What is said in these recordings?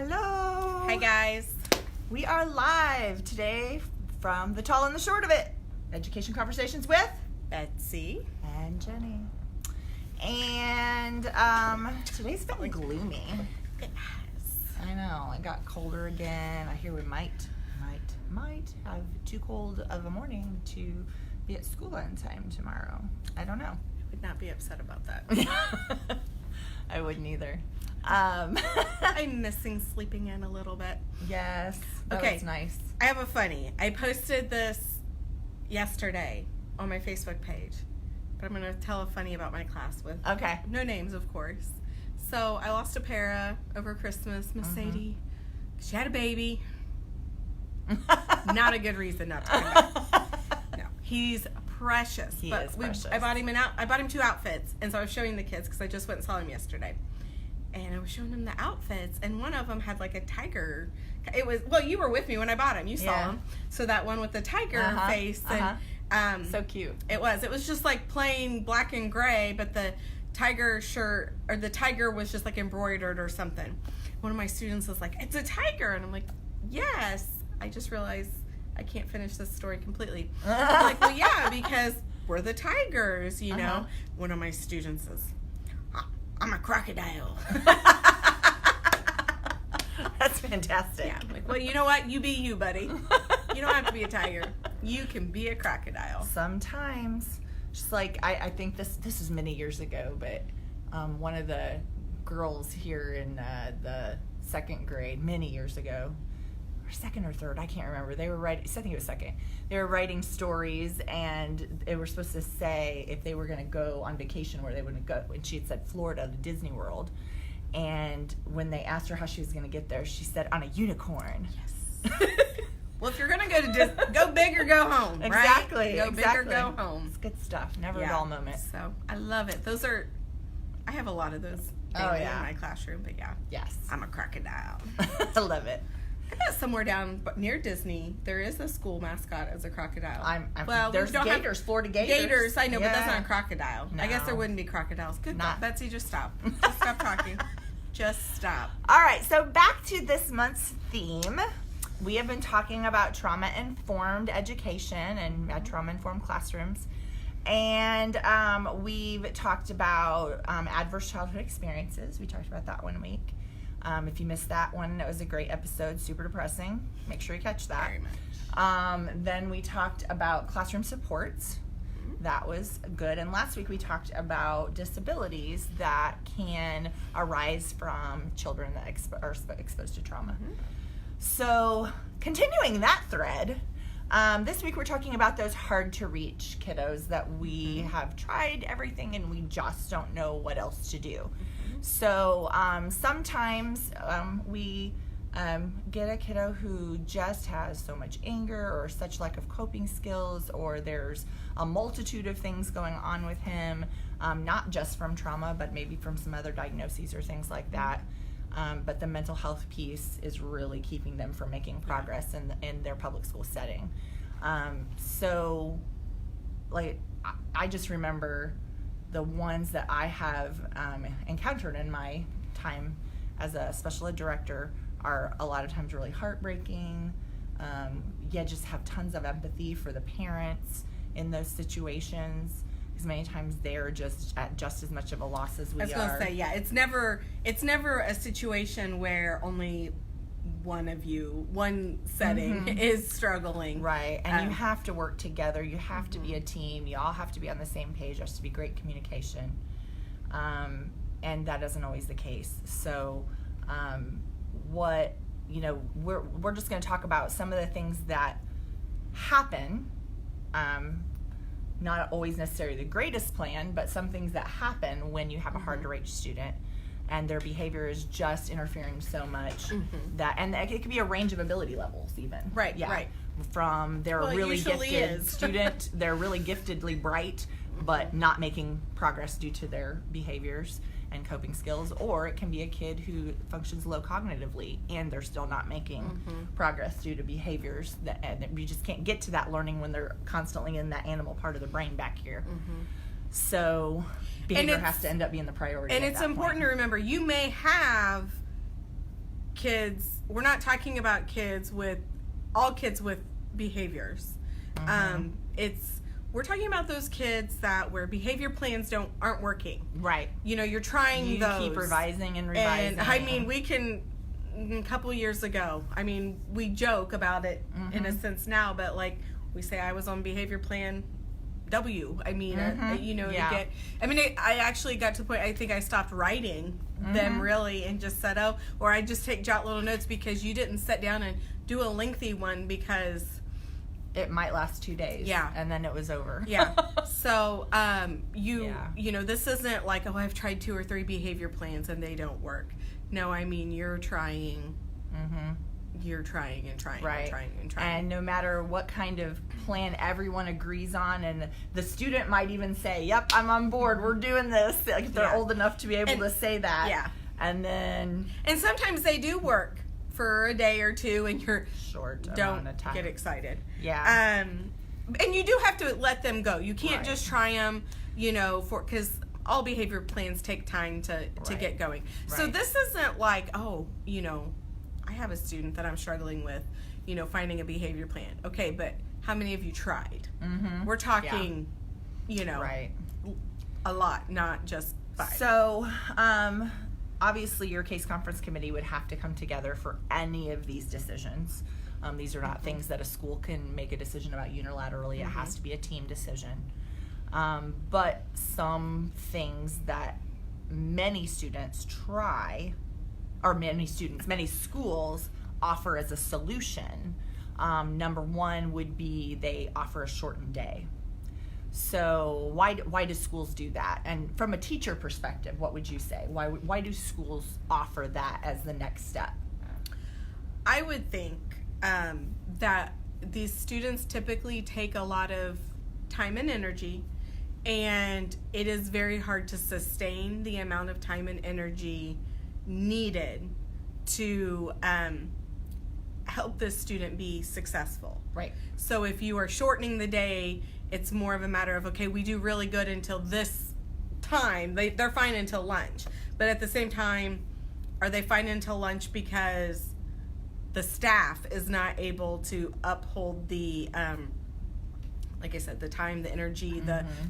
Hello. Hi guys. We are live today from the tall and the short of it. Education Conversations with Betsy. and Jenny. And today's been gloomy. It has. I know. It got colder again. I hear we might have too cold of a morning to be at school on time tomorrow. I don't know. I would not be upset about that. I wouldn't either. I'm missing sleeping in a little bit. Yes. Okay. That's nice. I have a funny. I posted this yesterday on my Facebook page, but I'm going to tell a funny about my class with Okay. no names, of course. So I lost a para over Christmas, Miss Sadie. She had a baby. Not a good reason not to come back. No, he's precious. He is precious. I bought him 2 outfits, and so I was showing the kids because I just went and saw him yesterday. And I was showing them the outfits, and one of them had like a tiger. It was, well, you were with me when I bought him. You saw him. So that one with the tiger face. And, so cute. It was just like plain black and gray, but the tiger shirt, or the tiger was just like embroidered or something. One of my students was like, "It's a tiger." And I'm like, "Yes." I just realized I can't finish this story completely. I'm like, "Well, yeah, because we're the tigers, you know." One of my students says, "I'm a crocodile." That's fantastic. Yeah, I'm like, well, you know what? You be you, buddy. You don't have to be a tiger. You can be a crocodile. Sometimes, just like I think this is many years ago, but one of the girls here in the second grade many years ago, or second or third, I can't remember. They were writing. I think it was second. They were writing stories, and they were supposed to say if they were going to go on vacation where they would go. And she had said Florida to Disney World. And when they asked her how she was going to get there, she said on a unicorn. Yes. Well, if you're going to go to Disney, go big or go home, right? Exactly. Go big or go home. It's good stuff. Never a dull moment. So I love it. I have a lot of those in my classroom, but yeah. Yes. I'm a crocodile. I love it. I bet somewhere down near Disney, there is a school mascot as a crocodile. There's Gators, Florida Gators. Gators, I know, but that's not a crocodile. No. I guess there wouldn't be crocodiles. Good God, Betsy, just stop. Just stop talking. Just stop. All right, so back to this month's theme. We have been talking about trauma-informed education and trauma-informed classrooms. And we've talked about adverse childhood experiences. We talked about that one week. If you missed that one, it was a great episode, super depressing. Make sure you catch that. Very much. Then we talked about classroom supports. That was good. And last week we talked about disabilities that can arise from children that are exposed to trauma. So continuing that thread, this week we're talking about those hard to reach kiddos that we have tried everything and we just don't know what else to do. So sometimes we get a kiddo who just has so much anger or such lack of coping skills, or there's a multitude of things going on with him, not just from trauma, but maybe from some other diagnoses or things like that. But the mental health piece is really keeping them from making progress in their public school setting. So, like, I just remember the ones that I have encountered in my time as a special ed director are a lot of times really heartbreaking. Just have tons of empathy for the parents in those situations, because many times they're just at just as much of a loss as we are. I was going to say, yeah, it's never a situation where only one setting is struggling. Right, and you have to work together. You have to be a team. You all have to be on the same page. There has to be great communication. And that isn't always the case. So we're just going to talk about some of the things that happen, not always necessarily the greatest plan, but some things that happen when you have a hard to reach student and their behavior is just interfering so much and it could be a range of ability levels even. Right, right. From they're really gifted student, they're really giftedly bright, but not making progress due to their behaviors and coping skills, or it can be a kid who functions low cognitively and they're still not making progress due to behaviors and you just can't get to that learning when they're constantly in that animal part of the brain back here. So behavior has to end up being the priority. And it's important to remember, you may have kids, we're not talking about all kids with behaviors. We're talking about those kids where behavior plans aren't working. Right. You're trying those. You keep revising and revising. And we can, a couple years ago, we joke about it in a sense now, but like we say I was on behavior plan W. I actually got to the point, I think I stopped writing them really and just said, or I just jot little notes because you didn't sit down and do a lengthy one because it might last 2 days. Yeah. And then it was over. Yeah. So, this isn't like, I've tried 2 or 3 behavior plans and they don't work. No, you're trying. You're trying and trying and trying and trying. And no matter what kind of plan everyone agrees on, and the student might even say, yep, I'm on board, we're doing this. Like if they're old enough to be able to say that. Yeah. And sometimes they do work for a day or two and you're don't get excited. Yeah. And you do have to let them go. You can't just try them, because all behavior plans take time to get going. Right. So this isn't like, I have a student that I'm struggling with, finding a behavior plan. Okay, but how many of you tried? We're talking, a lot, not just 5. So, obviously your case conference committee would have to come together for any of these decisions. These are not things that a school can make a decision about unilaterally. It has to be a team decision. But some things that many students try, or many schools offer as a solution. Number one would be they offer a shortened day. So why do schools do that? And from a teacher perspective, what would you say? Why do schools offer that as the next step? I would think that these students typically take a lot of time and energy, and it is very hard to sustain the amount of time and energy needed to help this student be successful. Right. So if you are shortening the day, it's more of a matter of, okay, we do really good until this time. They're fine until lunch. But at the same time, are they fine until lunch because the staff is not able to uphold the, like I said, the time, the energy,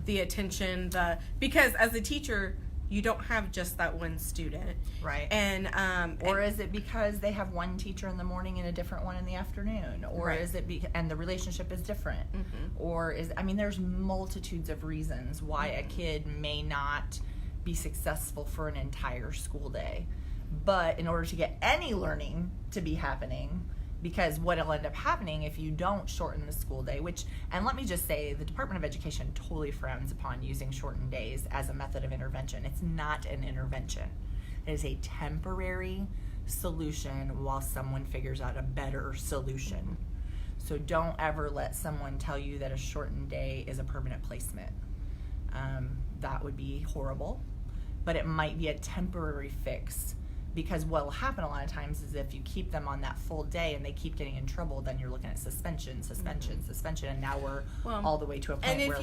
the attention, because as a teacher, you don't have just that one student. Right. And or is it because they have one teacher in the morning and a different one in the afternoon? Or is it and the relationship is different? Or there's multitudes of reasons why a kid may not be successful for an entire school day. But in order to get any learning to be happening, because what will end up happening if you don't shorten the school day, and let me just say, the Department of Education totally frowns upon using shortened days as a method of intervention. It's not an intervention. It is a temporary solution while someone figures out a better solution. So don't ever let someone tell you that a shortened day is a permanent placement. That would be horrible, but it might be a temporary fix. Because what will happen a lot of times is if you keep them on that full day and they keep getting in trouble, then you're looking at suspension, and now we're all the way to a point where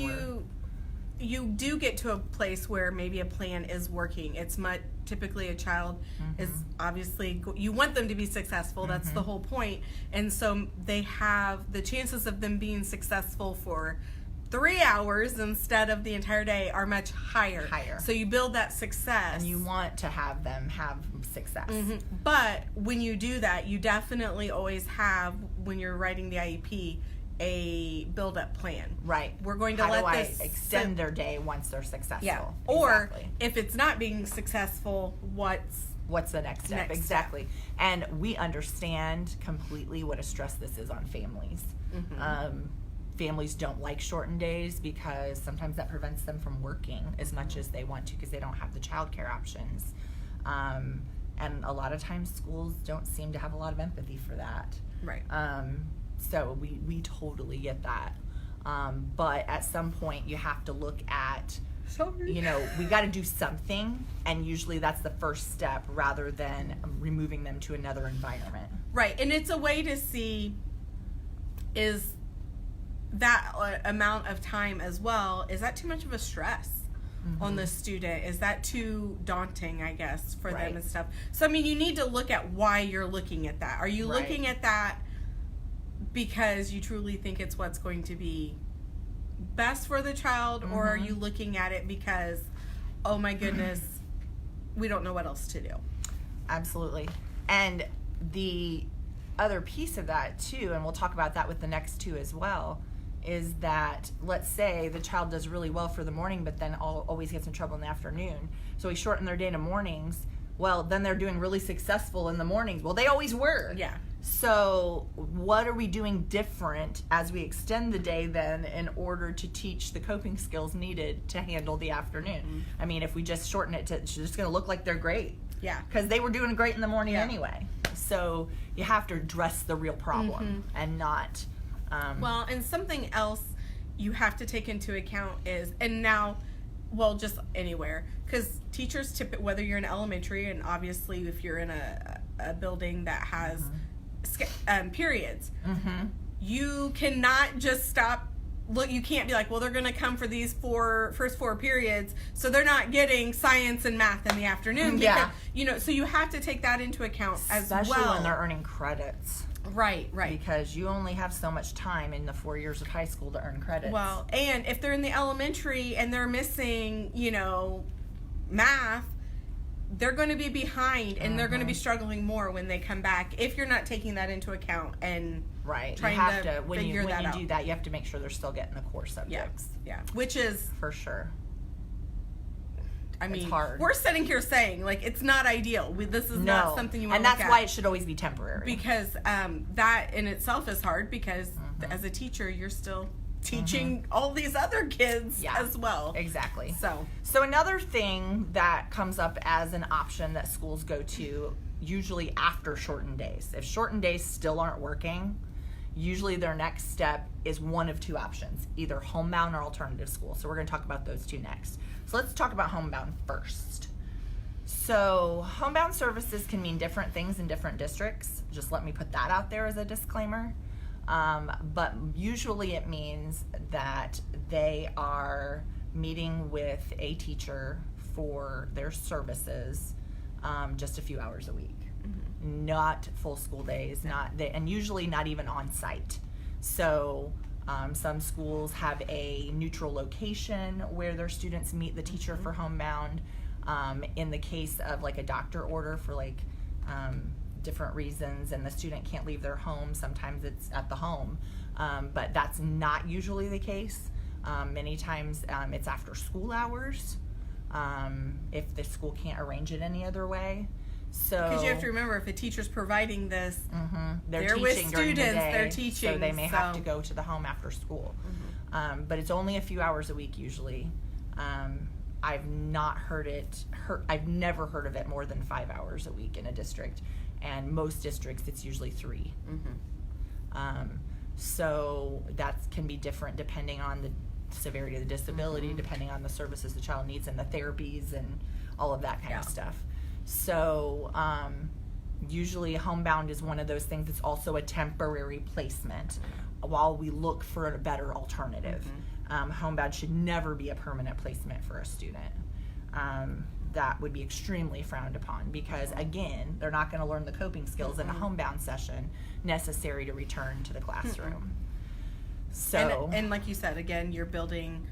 you do get to a place where maybe a plan is working. It's typically a child is obviously, you want them to be successful. That's the whole point. And so they have the chances of them being successful for 3 hours instead of the entire day are much higher. So you build that success. And you want to have them have success. But when you do that, you definitely always have, when you're writing the IEP, a build-up plan. Right. We're going to extend their day once they're successful. Yeah. Or if it's not being successful, what's the next step? Exactly. And we understand completely what a stress this is on families. Families don't like shortened days because sometimes that prevents them from working as much as they want to because they don't have the childcare options. And a lot of times schools don't seem to have a lot of empathy for that. Right. So we totally get that. But at some point you have to look at, we got to do something, and usually that's the first step rather than removing them to another environment. Right. And it's a way to see, is that amount of time as well, is that too much of a stress on the student? Is that too daunting, I guess, for Right. them and stuff? So, I mean, you need to look at why you're looking at that. Are you Right. looking at that because you truly think it's what's going to be best for the child, or are you looking at it because, oh my goodness, we don't know what else to do? Absolutely. And the other piece of that too, and we'll talk about that with the next two as well, is that let's say the child does really well for the morning, but then always gets in trouble in the afternoon. So we shorten their day to mornings. Well, then they're doing really successful in the mornings. Well, they always were. Yeah. So what are we doing different as we extend the day then in order to teach the coping skills needed to handle the afternoon? I mean, if we just shorten it to, it's just going to look like they're great. Yeah. Because they were doing great in the morning anyway. So you have to address the real problem and not... Well, and something else you have to take into account is, and now, well, just anywhere, because teachers whether you're in elementary, and obviously if you're in a building that has periods, you cannot just stop. Look, you can't be like, well, they're going to come for these first four periods, so they're not getting science and math in the afternoon. Because, so you have to take that into account as well. Especially when they're earning credits. Right. Because you only have so much time in the 4 years of high school to earn credits. Well, and if they're in the elementary and they're missing, math, they're going to be behind and they're going to be struggling more when they come back if you're not taking that into account and right. trying you have to when figure you that out. do that, you have to make sure they're still getting the core subjects. Yeah. Which is, for sure. I mean, it's hard. We're sitting here saying, like, it's not ideal. This is not something you want to look at. And that's why it should always be temporary. Because that in itself is hard because as a teacher, you're still teaching all these other kids as well. Exactly. So another thing that comes up as an option that schools go to, usually after shortened days. If shortened days still aren't working, usually their next step is one of two options, either homebound or alternative school. So we're going to talk about those two next. So let's talk about homebound first. So homebound services can mean different things in different districts. Just let me put that out there as a disclaimer. But usually it means that they are meeting with a teacher for their services just a few hours a week. Not full school days, and usually not even on site. So some schools have a neutral location where their students meet the teacher for homebound. In the case of like a doctor order for like different reasons and the student can't leave their home, sometimes it's at the home. But that's not usually the case. Many times it's after school hours if the school can't arrange it any other way. So because you have to remember, if a teacher's providing this, they're with teaching students, during the day, they're teaching, so they may have to go to the home after school. But it's only a few hours a week usually. I've never heard of it more than 5 hours a week in a district, and most districts it's usually 3. So that can be different depending on the severity of the disability, depending on the services the child needs and the therapies and all of that kind of stuff. So usually homebound is one of those things that's also a temporary placement while we look for a better alternative. Homebound should never be a permanent placement for a student. That would be extremely frowned upon because, again, they're not going to learn the coping skills in a homebound session necessary to return to the classroom. So, and like you said, again, you're building.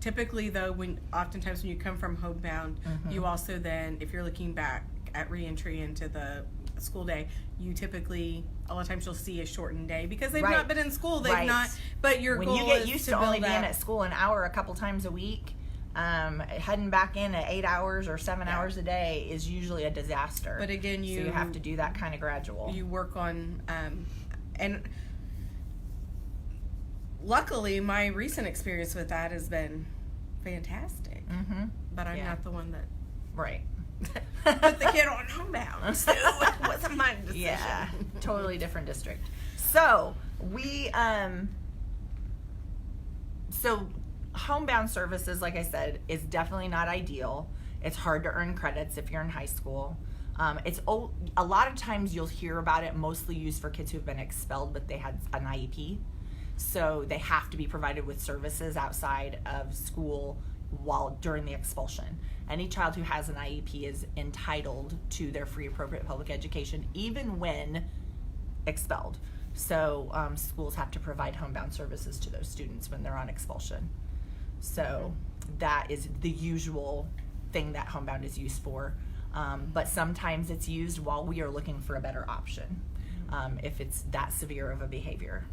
Typically, though, oftentimes when you come from homebound, you also then, if you're looking back at reentry into the school day, you typically, a lot of times you'll see a shortened day because they've not been in school. They've not, but your goal is to build when you get used to only being at school an hour a couple times a week, heading back in at 8 hours or 7 hours a day is usually a disaster. But again, so you have to do that kind of gradual. You work on, and luckily, my recent experience with that has been fantastic. But I'm not the one that put the kid on homebound, so it wasn't my decision. Yeah, totally different district. So so homebound services, like I said, is definitely not ideal. It's hard to earn credits if you're in high school. It's a lot of times you'll hear about it mostly used for kids who've been expelled, but they had an IEP. So they have to be provided with services outside of school during the expulsion. Any child who has an IEP is entitled to their free appropriate public education, even when expelled. So schools have to provide homebound services to those students when they're on expulsion. So that is the usual thing that homebound is used for. But sometimes it's used while we are looking for a better option, if it's that severe of a behavior.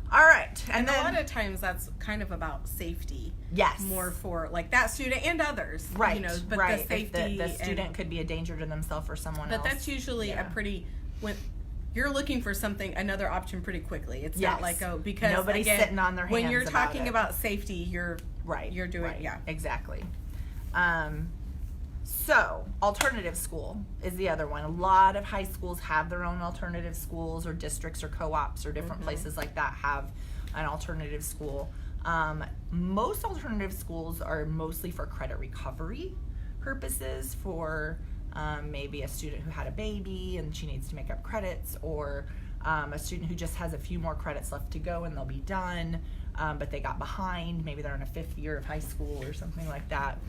All right. And then, a lot of times that's kind of about safety. Yes. More for like that student and others. Right. You know, but right. the safety. The student could be a danger to themselves or someone else. But that's usually a pretty, when you're looking for another option pretty quickly. It's not like, because nobody's sitting on their hands. When you're talking about safety, you're doing, Exactly. So, alternative school is the other one. A lot of high schools have their own alternative schools, or districts or co-ops or different places like that have an alternative school. Most alternative schools are mostly for credit recovery purposes, for maybe a student who had a baby and she needs to make up credits, or a student who just has a few more credits left to go and they'll be done, but they got behind. Maybe they're in a 5th year of high school or something like that.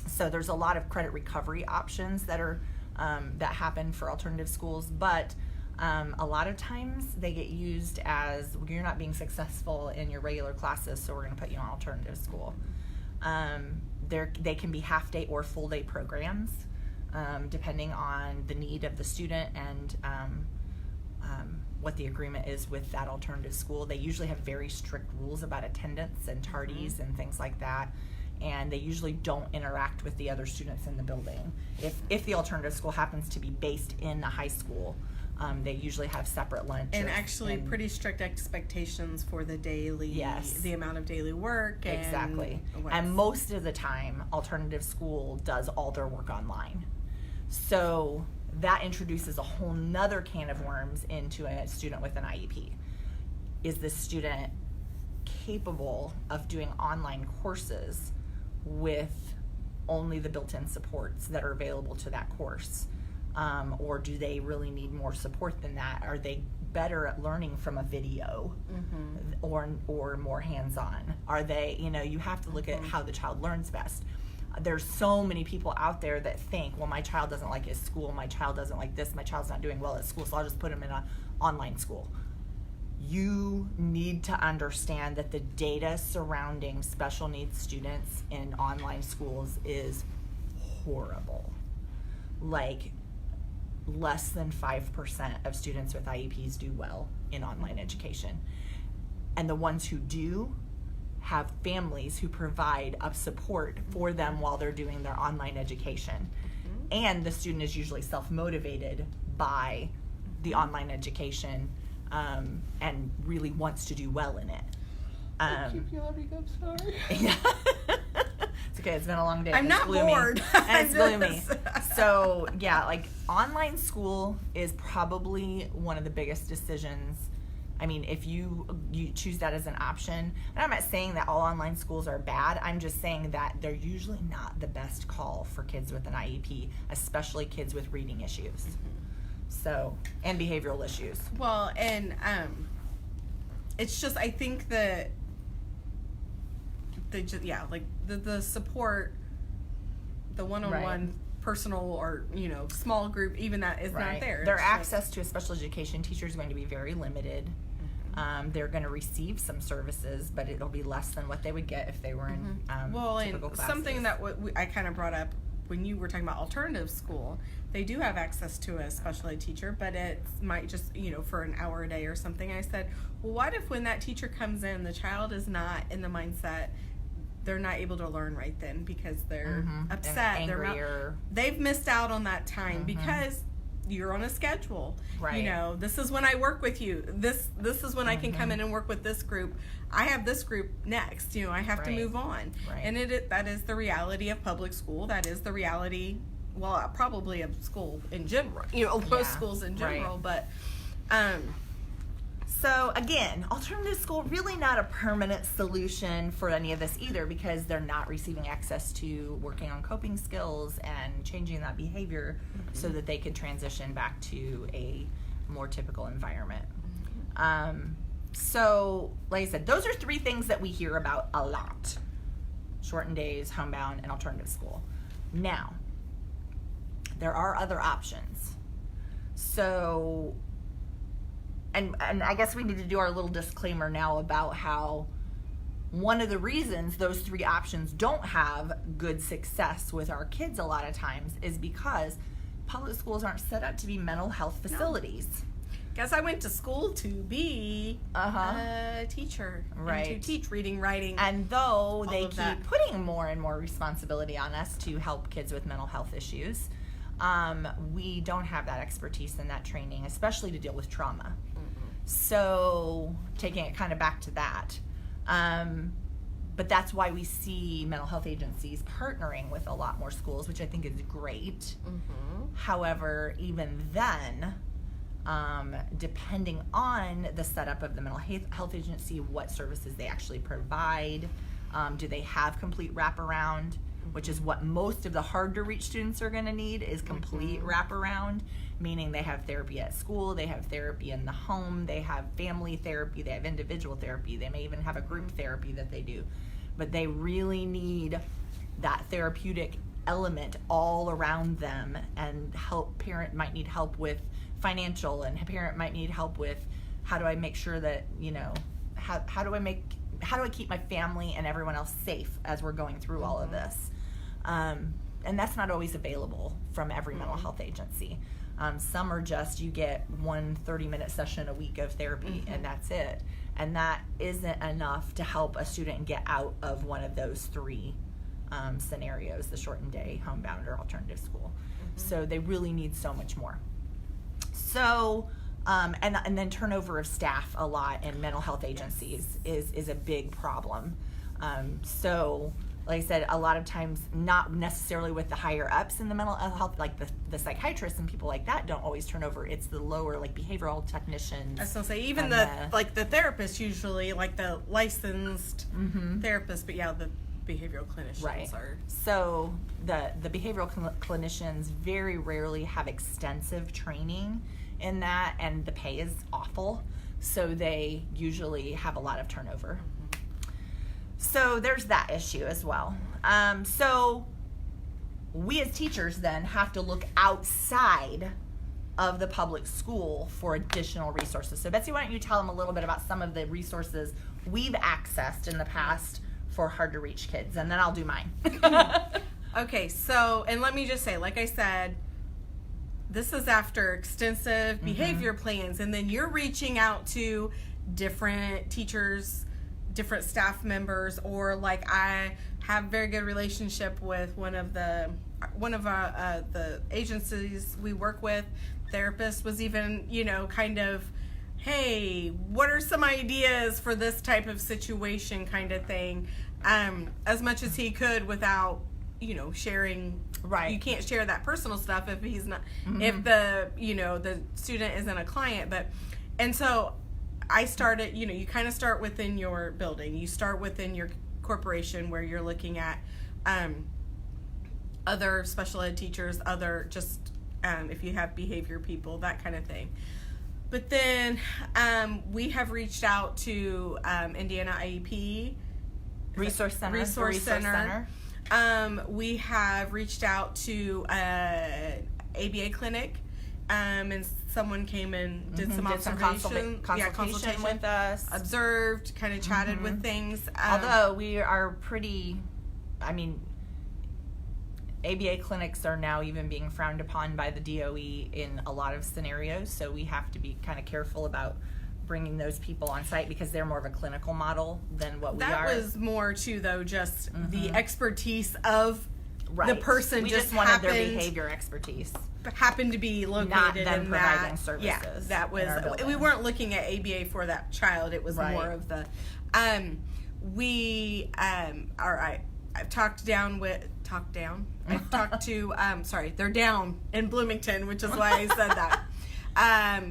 So there's a lot of credit recovery options that are that happen for alternative schools, but a lot of times they get used as, you're not being successful in your regular classes, so we're going to put you on alternative school. They can be half-day or full-day programs, depending on the need of the student and what the agreement is with that alternative school. They usually have very strict rules about attendance and tardies and things like that. And they usually don't interact with the other students in the building. If the alternative school happens to be based in a high school, they usually have separate lunch. And actually pretty strict expectations for the daily, the amount of daily work. Exactly. And most of the time, alternative school does all their work online. So that introduces a whole nother can of worms into a student with an IEP. Is the student capable of doing online courses with only the built-in supports that are available to that course? Or do they really need more support than that? Are they better at learning from a video or more hands-on? Are they, you have to look at how the child learns best. There's so many people out there that think, well, my child doesn't like his school, my child doesn't like this, my child's not doing well at school, so I'll just put him in an online school. You need to understand that the data surrounding special needs students in online schools is horrible. Like, less than 5% of students with IEPs do well in online education. And the ones who do have families who provide up support for them while they're doing their online education. And the student is usually self-motivated by the online education, and really wants to do well in it. Keep yawning, I'm sorry. Yeah. It's okay, it's been a long day. I'm not bored. And it's gloomy. So, yeah, like, online school is probably one of the biggest decisions. I mean, if you choose that as an option, and I'm not saying that all online schools are bad, I'm just saying that they're usually not the best call for kids with an IEP, especially kids with reading issues. So, and behavioral issues. Well, and it's just, I think that the support, the one-on-one personal or small group, even that is not there. Their access to a special education teacher is going to be very limited. They're going to receive some services, but it'll be less than what they would get if they were in typical classes. Something that I kind of brought up when you were talking about alternative school, they do have access to a special ed teacher, but it might just, for an hour a day or something. I said, well, what if when that teacher comes in, the child is not in the mindset, they're not able to learn right then because they're upset, they've missed out on that time because you're on a schedule. Right. This is when I work with you. This is when I can come in and work with this group. I have this group next. I have to move on. Right. And that is the reality of public school. That is the reality, well, probably of school in general. Most schools in general. But so again, alternative school really not a permanent solution for any of this either, because they're not receiving access to working on coping skills and changing that behavior so that they can transition back to a more typical environment. So like I said, those are 3 things that we hear about a lot shortened days, homebound, and alternative school. Now, there are other options. So, and I guess we need to do our little disclaimer now about how one of the reasons those three options don't have good success with our kids a lot of times is because public schools aren't set up to be mental health facilities. Guess I went to school to be a teacher. Right. And to teach reading, writing. And though they keep that. putting more and more responsibility on us to help kids with mental health issues, we don't have that expertise and that training, especially to deal with trauma. So taking it kind of back to that. But that's why we see mental health agencies partnering with a lot more schools, which I think is great. However, even then, depending on the setup of the mental health agency, what services they actually provide, do they have complete wraparound, which is what most of the hard to reach students are going to need, is complete wraparound, meaning they have therapy at school, they have therapy in the home, they have family therapy, they have individual therapy, they may even have a group therapy that they do, but they really need that therapeutic element all around them. And parent might need help with financial, and a parent might need help with how do I make sure that, how do I keep my family and everyone else safe as we're going through all of this. And that's not always available from every mental health agency. Some are just, you get 1 30-minute session a week of therapy and that's it. And that isn't enough to help a student get out of one of those three scenarios, the shortened day, homebound, or alternative school. So they really need so much more. So, and then turnover of staff a lot in mental health agencies is a big problem. So, like I said, a lot of times not necessarily with the higher ups in the mental health, like the psychiatrists and people like that don't always turn over. It's the lower, like behavioral technicians. I was gonna say, even the therapists usually, like the licensed therapists, but yeah, the behavioral clinicians are. So the behavioral clinicians very rarely have extensive training in that, and the pay is awful. So they usually have a lot of turnover. So there's that issue as well. So we as teachers then have to look outside of the public school for additional resources. So Betsy, why don't you tell them a little bit about some of the resources we've accessed in the past for hard to reach kids, and then I'll do mine. Okay, so, and let me just say, like I said, this is after extensive behavior plans, and then you're reaching out to different teachers, different staff members, or like I have a very good relationship with one of the agencies we work with. Therapist was even, kind of, hey, what are some ideas for this type of situation kind of thing, as much as he could without, sharing. Right. You can't share that personal stuff if he's not, if the, the student isn't a client. And so I started, you kind of start within your building. You start within your corporation where you're looking at other special ed teachers, other just if you have behavior people, that kind of thing. But then we have reached out to Indiana IEP Resource Center. We have reached out to ABA clinic, and someone came and did some observation, consultation with us, observed, kind of chatted with things. Although we are pretty, ABA clinics are now even being frowned upon by the DOE in a lot of scenarios, so we have to be kind of careful about bringing those people on site because they're more of a clinical model than what we are. That was more too, though, just the expertise of the person. We just wanted their behavior expertise. Happened to be located not them in providing that services. Yeah, that was. We weren't looking at ABA for that child. It was more of the. I've talked down. I've talked to. They're down in Bloomington, which is why I said that.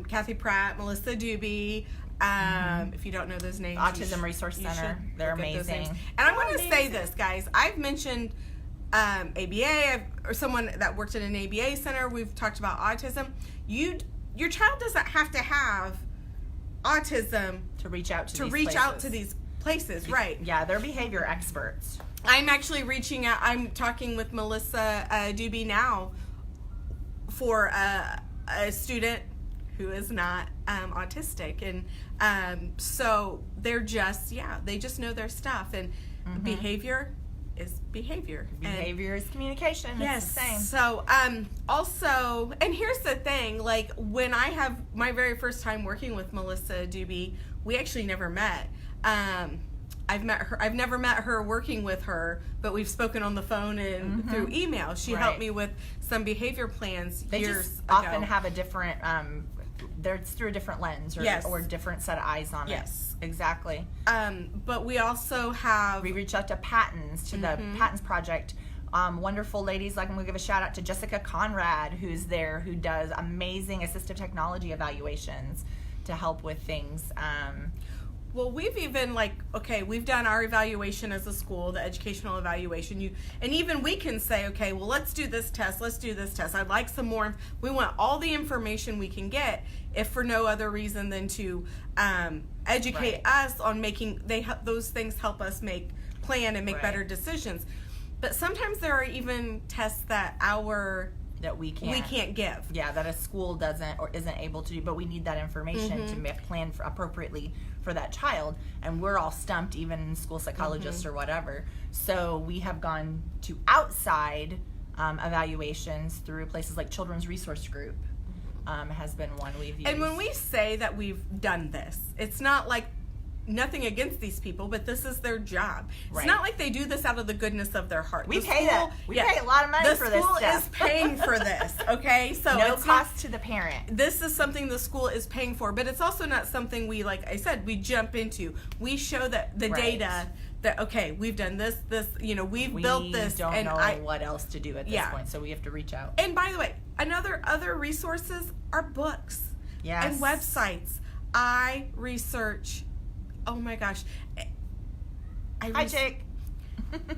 Kathy Pratt, Melissa Doobie. If you don't know those names, Autism Resource Center. They're amazing. And I want to say this, guys. I've mentioned ABA or someone that worked in an ABA center. We've talked about autism. Your child doesn't have to have autism to reach out to these places, right? Yeah, they're behavior experts. I'm actually reaching out. I'm talking with Melissa Doobie now for a student who is not autistic, and so they're just they just know their stuff, and behavior is behavior. Behavior is communication. Yes. It's the same. So also, and here's the thing, like when I have my very first time working with Melissa Doobie, we actually never met. I've never met her working with her, but we've spoken on the phone and through email. She helped me with some behavior plans they years just ago. often have a different it's through a different lens or different set of eyes on it. Yes. Exactly. But we also have... We reach out to Patents, to the Patents Project. Wonderful ladies, like I'm going to give a shout out to Jessica Conrad, who's there, who does amazing assistive technology evaluations to help with things. Well, we've even we've done our evaluation as a school, the educational evaluation. And even we can say, okay, well, let's do this test. I'd like some more. We want all the information we can get, if for no other reason than to educate us on making those things help us plan and make better decisions. But sometimes there are even tests that we can't give. Yeah, that a school doesn't or isn't able to do, but we need that information to plan appropriately for that child, and we're all stumped, even school psychologists or whatever. So we have gone to outside evaluations through places like Children's Resource Group has been one we've used. And when we say that we've done this, it's not like nothing against these people, but this is their job. It's not like they do this out of the goodness of their heart. We pay a lot of money for this stuff. The school is paying for this, okay? So no cost to the parent. This is something the school is paying for, but it's also not something we, like I said, we jump into. We show that the data that, okay, we've done this, we've built this. We don't know what else to do at this point, so we have to reach out. And by the way, other resources are books and websites. I research... Oh my gosh. Hi, Jake.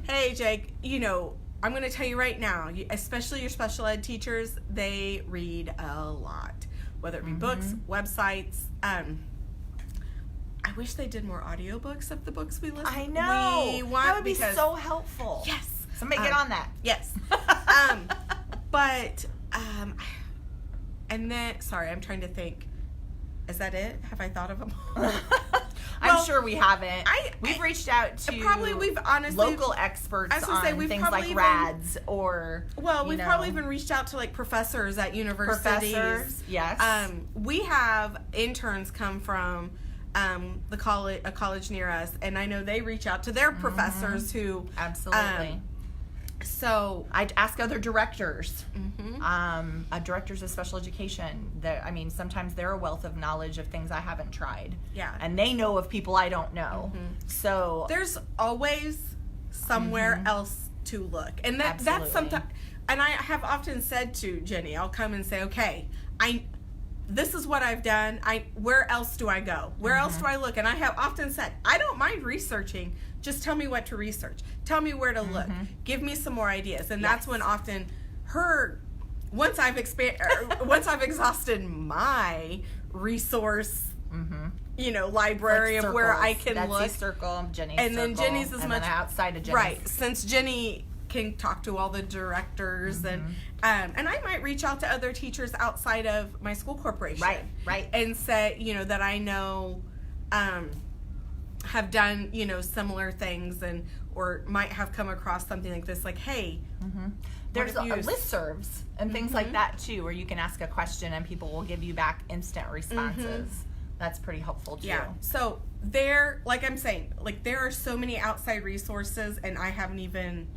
Hey, Jake. I'm going to tell you right now, especially your special ed teachers, they read a lot. Whether it be books, websites. I wish they did more audiobooks of the books we listen to. I know. That would be so helpful. Yes. Somebody get on that. Yes. And then, sorry, I'm trying to think. Is that it? Have I thought of them all? I'm sure we haven't. We've reached out to we've honestly local experts on things like RADS or we've probably even reached out to like professors at universities. Professors, yes. We have interns come from a college near us, and I know they reach out to their professors who absolutely. So I'd ask other directors, directors of special education. Sometimes they're a wealth of knowledge of things I haven't tried. Yeah, and they know of people I don't know. So there's always somewhere else to look, and that's something. And I have often said to Jenny, I'll come and say, okay, this is what I've done. Where else do I go? Where else do I look? And I have often said, I don't mind researching. Just tell me what to research. Tell me where to look. Give me some more ideas. And that's when often once I've exhausted my resource, library of where I can look. Circle, Jenny's and circle, then Jenny's is and much then outside of Jenny's. Right. Since Jenny can talk to all the directors and I might reach out to other teachers outside of my school corporation. Right. And say, that I know have done, similar things or might have come across something like this, like, hey, there's listservs and things like that too, where you can ask a question and people will give you back instant responses. That's pretty helpful too. Yeah. So like I'm saying, like there are so many outside resources, and I haven't even.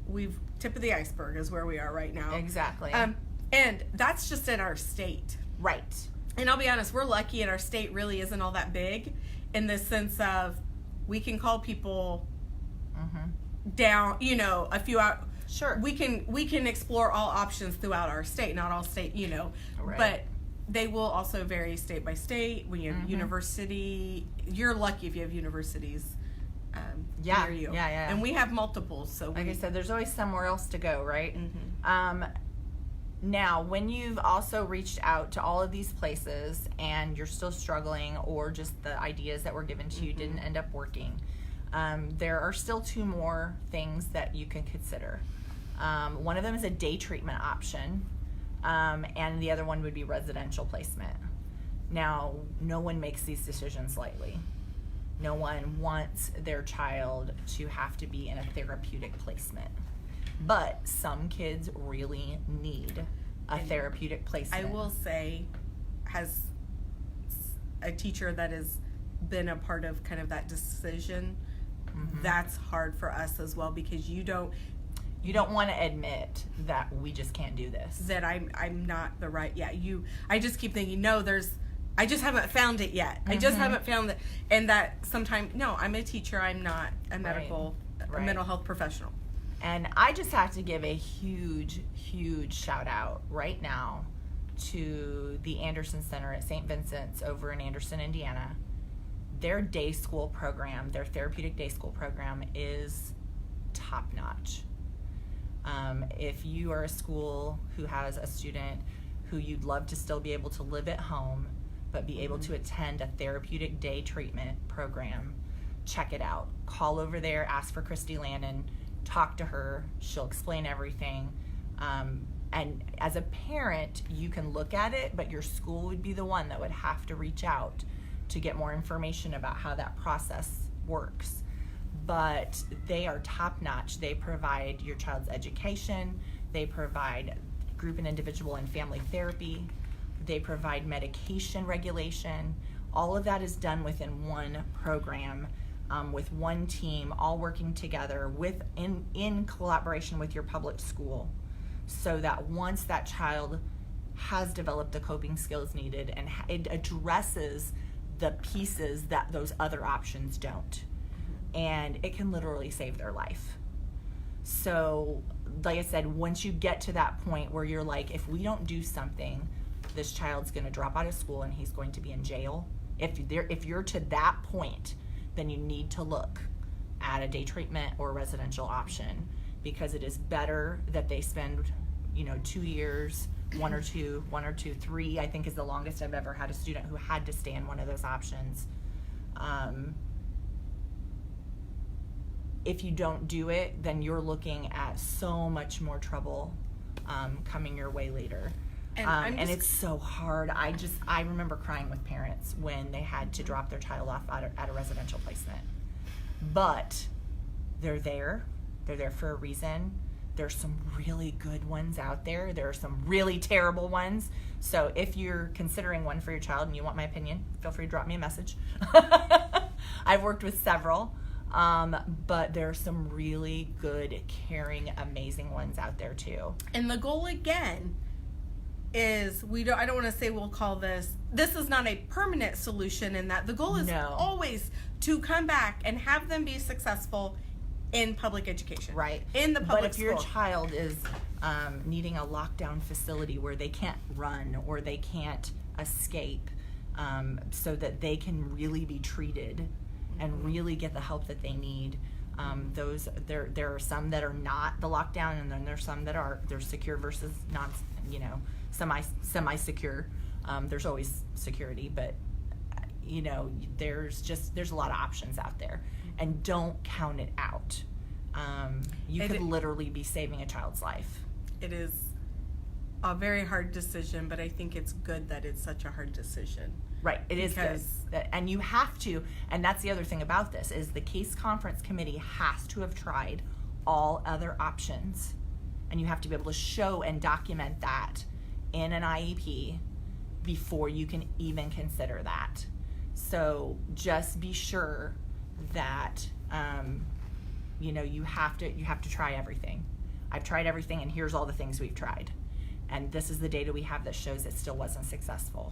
We've tip of the iceberg is where we are right now. Exactly. And that's just in our state. Right. And I'll be honest, we're lucky, and our state really isn't all that big, in the sense of we can call people down, a few hours. Sure. We can explore all options throughout our state, not all state, Right. But they will also vary state by state. When you have university, you're lucky if you have universities near you. Yeah. And we have multiples. So like I said, there's always somewhere else to go, right? Now, when you've also reached out to all of these places and you're still struggling, or just the ideas that were given to you didn't end up working, there are still two more things that you can consider. One of them is a day treatment option, and the other one would be residential placement. Now, no one makes these decisions lightly. No one wants their child to have to be in a therapeutic placement. But some kids really need a therapeutic placement. I will say, as a teacher that has been a part of kind of that decision, that's hard for us as well, because you don't want to admit that we just can't do this. That I'm not the right. Yeah, I just keep thinking, no, I just haven't found it yet. I just haven't found it. And that sometimes, no, I'm a teacher. I'm not a medical, a mental health professional. And I just have to give a huge, huge shout out right now to the Anderson Center at St. Vincent's over in Anderson, Indiana. Their day school program, their therapeutic day school program is top notch. If you are a school who has a student who you'd love to still be able to live at home, but be able to attend a therapeutic day treatment program, check it out. Call over there, ask for Christy Lannon, talk to her. She'll explain everything. And as a parent, you can look at it, but your school would be the one that would have to reach out to get more information about how that process works. But they are top notch. They provide your child's education. They provide group and individual and family therapy. They provide medication regulation. All of that is done within one program, with one team, all working together in collaboration with your public school, so that once that child has developed the coping skills needed, and it addresses the pieces that those other options don't. And it can literally save their life. So, like I said, once you get to that point where you're like, if we don't do something, this child's going to drop out of school and he's going to be in jail. If you're to that point, then you need to look at a day treatment or residential option, because it is better that they spend, 2 years, one or two, 3, I think is the longest I've ever had a student who had to stay in one of those options. If you don't do it, then you're looking at so much more trouble coming your way later. And it's so hard. I remember crying with parents when they had to drop their child off at a residential placement. But they're there for a reason. There's some really good ones out there. There are some really terrible ones. So if you're considering one for your child and you want my opinion, feel free to drop me a message. I've worked with several. But there's some really good, caring, amazing ones out there too. And the goal again is I don't want to say we'll call this is not a permanent solution, in that the goal is always to come back and have them be successful in public education. Right. In the public But if school. your child is needing a lockdown facility where they can't run or they can't escape, so that they can really be treated and really get the help that they need. There are some that are not the lockdown, and then there's some that are. There's secure versus non, semi-secure. There's always security, but there's a lot of options out there, and don't count it out. You could literally be saving a child's life. It is a very hard decision, but I think it's good that it's such a hard decision. Right, it is good. And you have to, and that's the other thing about this, is the case conference committee has to have tried all other options. And you have to be able to show and document that in an IEP before you can even consider that. So just be sure that, you have to try everything. I've tried everything, and here's all the things we've tried. And this is the data we have that shows it still wasn't successful.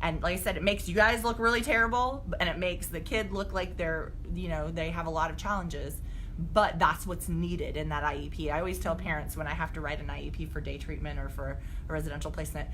And like I said, it makes you guys look really terrible, and it makes the kid look like they have a lot of challenges, but that's what's needed in that IEP. I always tell parents when I have to write an IEP for day treatment or for a residential placement,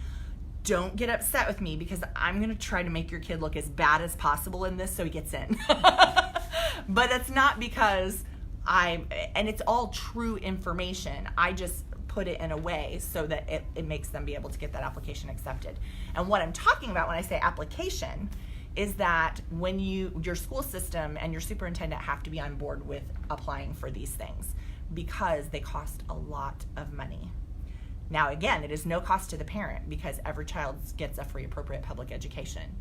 don't get upset with me, because I'm going to try to make your kid look as bad as possible in this so he gets in. But that's not because and it's all true information. I just put it in a way so that it makes them be able to get that application accepted. And what I'm talking about when I say application is that when your school system and your superintendent have to be on board with applying for these things because they cost a lot of money. Now, again, it is no cost to the parent because every child gets a free appropriate public education.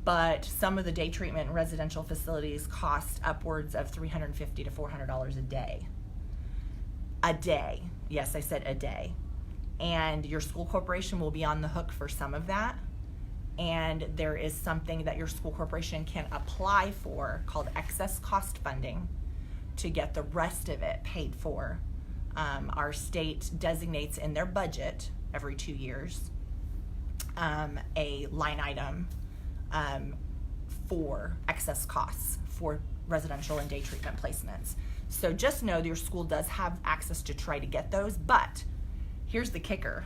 But some of the day treatment and residential facilities cost upwards of $350 to $400 a day. A day. Yes, I said a day. And your school corporation will be on the hook for some of that. And there is something that your school corporation can apply for called excess cost funding to get the rest of it paid for. Our state designates in their budget every 2 years a line item for excess costs for residential and day treatment placements. So just know that your school does have access to try to get those, but here's the kicker.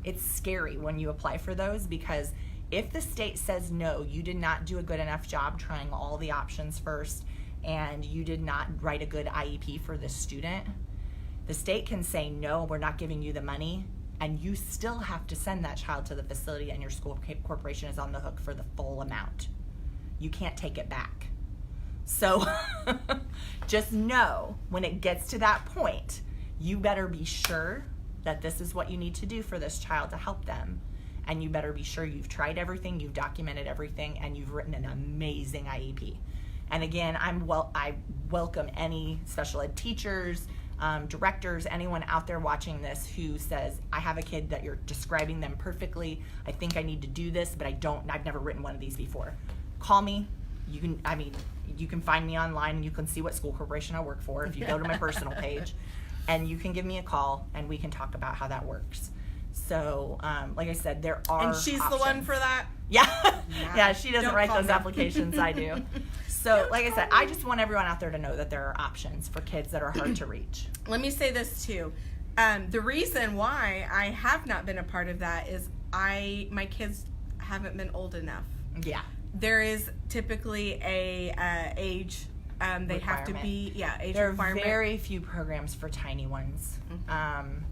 It's scary when you apply for those because if the state says no, you did not do a good enough job trying all the options first and you did not write a good IEP for the student, the state can say, no, we're not giving you the money, and you still have to send that child to the facility and your school corporation is on the hook for the full amount. You can't take it back. So just know when it gets to that point, you better be sure that this is what you need to do for this child to help them. And you better be sure you've tried everything, you've documented everything, and you've written an amazing IEP. And again, I welcome any special ed teachers, directors, anyone out there watching this who says, I have a kid that you're describing them perfectly. I think I need to do this, but I've never written one of these before. Call me. You can find me online and you can see what school corporation I work for if you go to my personal page, and you can give me a call and we can talk about how that works. So, like I said, there are And she's options. the one for that? Yeah. Yeah, she doesn't Don't write call those me. applications, I do. So, like I said, I just want everyone out there to know that there are options for kids that are hard to reach. Let me say this too. The reason why I have not been a part of that is my kids haven't been old enough. Yeah. There is typically a age they have to be age there requirement. There are very few programs for tiny ones. Mm-hmm.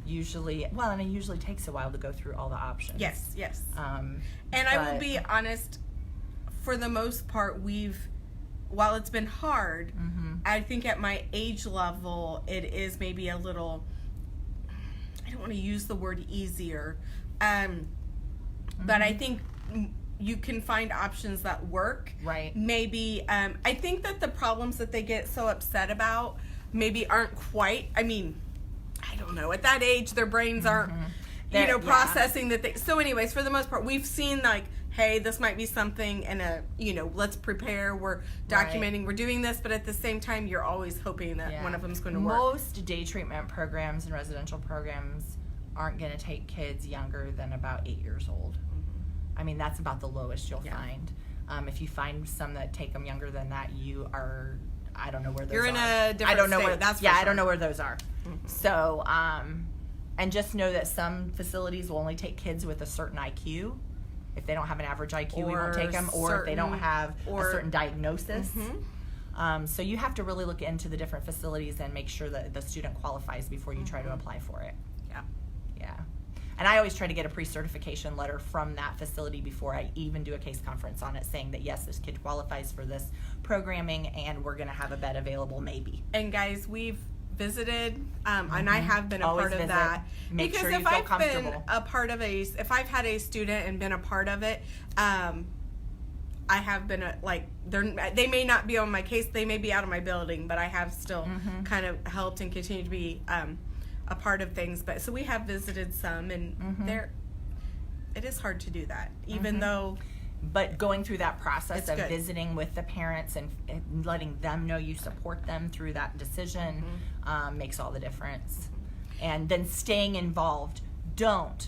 And it usually takes a while to go through all the options. Yes. And I will be honest, for the most part, while it's been hard, I think at my age level, it is maybe a little, I don't want to use the word easier, but I think you can find options that work. Right. Maybe, I think that the problems that they get so upset about maybe aren't quite, I don't know, at that age, their brains aren't, processing the things. So anyways, for the most part, we've seen hey, this might be something and let's prepare, we're documenting, we're doing this, but at the same time, you're always hoping that one of them's going to work. Most day treatment programs and residential programs aren't going to take kids younger than about 8 years old. That's about the lowest you'll find. If you find some that take them younger than that, I don't know where those are. You're in a different I don't know state, where. that's for yeah, sure. I don't know where those are. So, and just know that some facilities will only take kids with a certain IQ. If they don't have an average IQ, we won't take them. Or if they don't have a certain diagnosis. So you have to really look into the different facilities and make sure that the student qualifies before you try to apply for it. Yeah. And I always try to get a pre-certification letter from that facility before I even do a case conference on it, saying that yes, this kid qualifies for this programming and we're going to have a bed available maybe. And guys, we've visited, and I have been a Always part of visit. that. Make because sure you if feel I've comfortable. been a part of if I've had a student and been a part of it, I have been they may not be on my case, they may be out of my building, but I have still kind of helped and continue to be a part of things. But so we have visited some, and it is hard to do that, even though. But going through that process of good. visiting with the parents and letting them know you support them through that decision makes all the difference. And then staying involved. Don't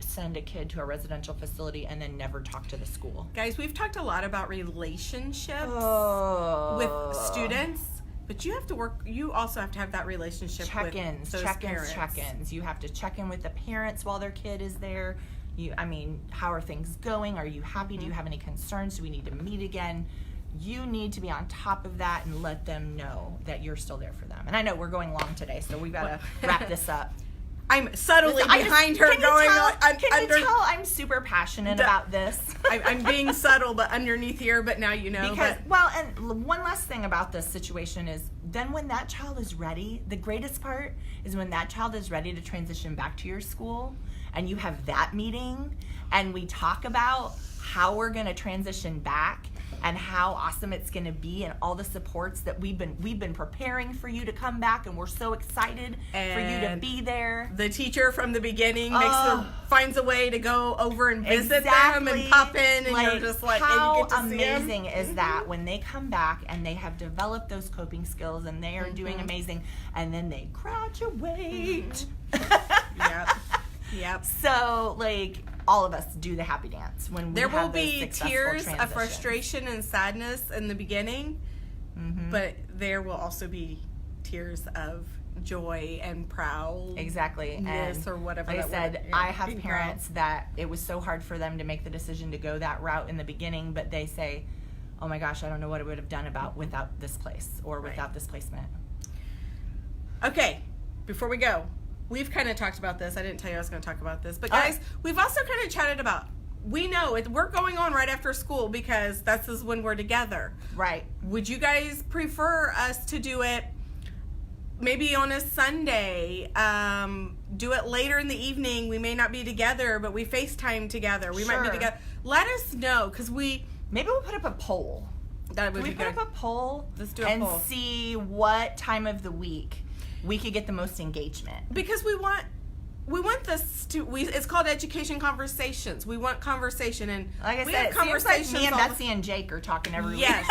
send a kid to a residential facility and then never talk to the school. Guys, we've talked a lot about relationships Oh. with students, but you also have to have that relationship Check-ins. with those parents. You have to check in with the parents while their kid is there. How are things going? Are you happy? Do you have any concerns? Do we need to meet again? You need to be on top of that and let them know that you're still there for them. And I know we're going long today, so we've got to wrap this up. I'm subtly Listen, behind her can going Can under. you tell I'm super passionate about this? I'm being subtle, but underneath here. But now you know. Because, well, and one last thing about this situation is then when that child is ready, the greatest part is when that child is ready to transition back to your school and you have that meeting and we talk about how we're going to transition back and how awesome it's going to be and all the supports that we've been preparing for you to come back, and we're so excited for you to be there. The teacher from the beginning finds a way to go over and visit them and pop in, and you're just like, how and you get to amazing see them. is that when they come back and they have developed those coping skills and they are doing amazing, and then they graduate. Yep. So, like, all of us do the happy dance when we there will have those be successful tears of transitions. frustration and sadness in the beginning, but there will also be tears of joy and proud. Exactly. And or whatever. like I that said, word, I have being parents that it was so hard for them to make the decision to go that route in the beginning, but they say, oh my gosh, I don't know what I would have done without this place or without this placement. Okay, before we go, we've kind of talked about this. I didn't tell you I was going to talk about this. But guys, we've also kind of chatted about, we know we're going on right after school because this is when we're together. Right. Would you guys prefer us to do it maybe on a Sunday? Do it later in the evening. We may not be together, but we FaceTime together. We might be together. Let us know because maybe we'll put up a poll. That would Can be we good. put up a poll? Let's do a and poll. see what time of the week we could get the most engagement. Because we want this to it's called Education Conversations. We want conversation, and Like I we said, have it seems conversations like me and all the- Betsy and Jake are talking every week. Yes.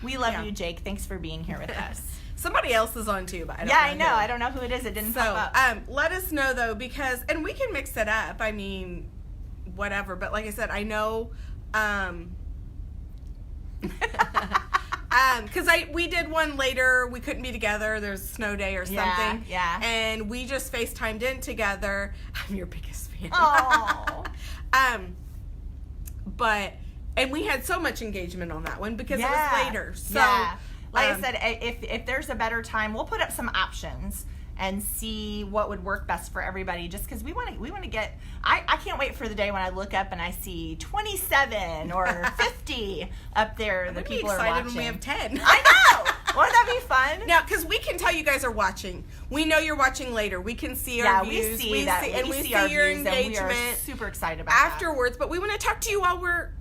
We love you, Jake. Thanks for being here with us. Somebody else is on too, but I don't know. I know. who. I don't know who it is. It didn't So, pop up. let us know though, because and we can mix it up. I mean, whatever. But like I said, I know. Because we did one later. We couldn't be together. There's a snow day or something. Yeah. And we just FaceTimed in together. I'm your biggest fan. Oh. And we had so much engagement on that one because it was later. So, like I said, if there's a better time, we'll put up some options and see what would work best for everybody. Just because we want to get. I can't wait for the day when I look up and I see 27 or 50 up there. The people are watching. I'm excited when we have 10. I know. Won't that be fun? Now, because we can tell you guys are watching. We know you're watching later. We can see our views. We see our your views, engagement. and we are super excited about afterwards. But we want to talk to you while we're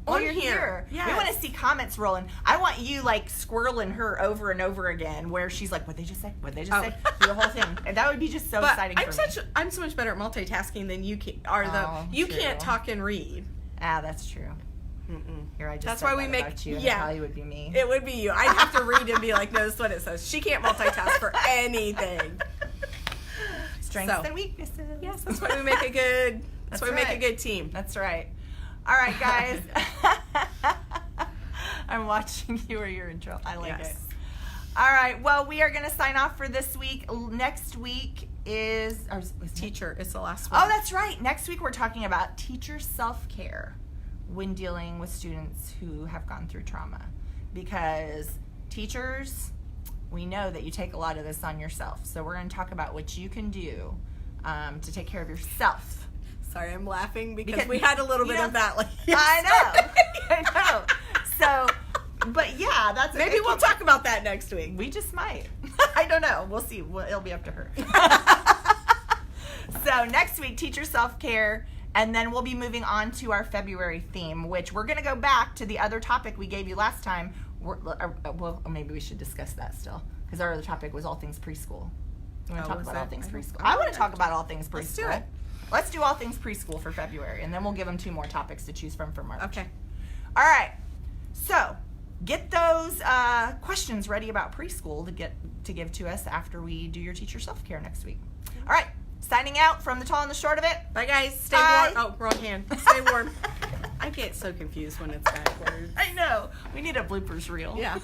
While you're here. Yes. We want to see comments rolling. I want you like squirreling her over and over again where she's like, what'd they just say? What'd they just say? Do the whole thing. And that would be just so exciting for me. I'm so much better at multitasking than you are. You can't talk and read. Ah, that's true. Here, I just That's said why that we make about you, and yeah. it probably would be me. It would be you. I'd have to read and be like, no, this is what it says. She can't multitask for anything. Strengths and weaknesses. Yes, that's why we make a good. That's why we make a good team. That's right. All right, guys. I'm watching you or your intro. I like it. All right. Well, we are going to sign off for this week. Next week is teacher. It's the last one. Oh, that's right. Next week we're talking about teacher self-care when dealing with students who have gone through trauma. Because teachers, we know that you take a lot of this on yourself. So we're going to talk about what you can do to take care of yourself. Sorry, I'm laughing because we had a little bit of that. Like, I know. So, but yeah, that's maybe we'll talk about that next week. We just might. I don't know. We'll see. It'll be up to her. So next week, teacher self-care, and then we'll be moving on to our February theme, which we're going to go back to the other topic we gave you last time. Well, maybe we should discuss that still, because our other topic was all things preschool. You want to talk about all things preschool? I want to talk about all things preschool. Let's do it. Let's do all things preschool for February, and then we'll give them 2 more topics to choose from for March. Okay. All right. So get those questions ready about preschool to give to us after we do your teacher self-care next week. All right. Signing out from the tall and the short of it. Bye, guys. Stay warm. Oh, wrong hand. Stay warm. I get so confused when it's backwards. I know. We need a bloopers reel. Yeah.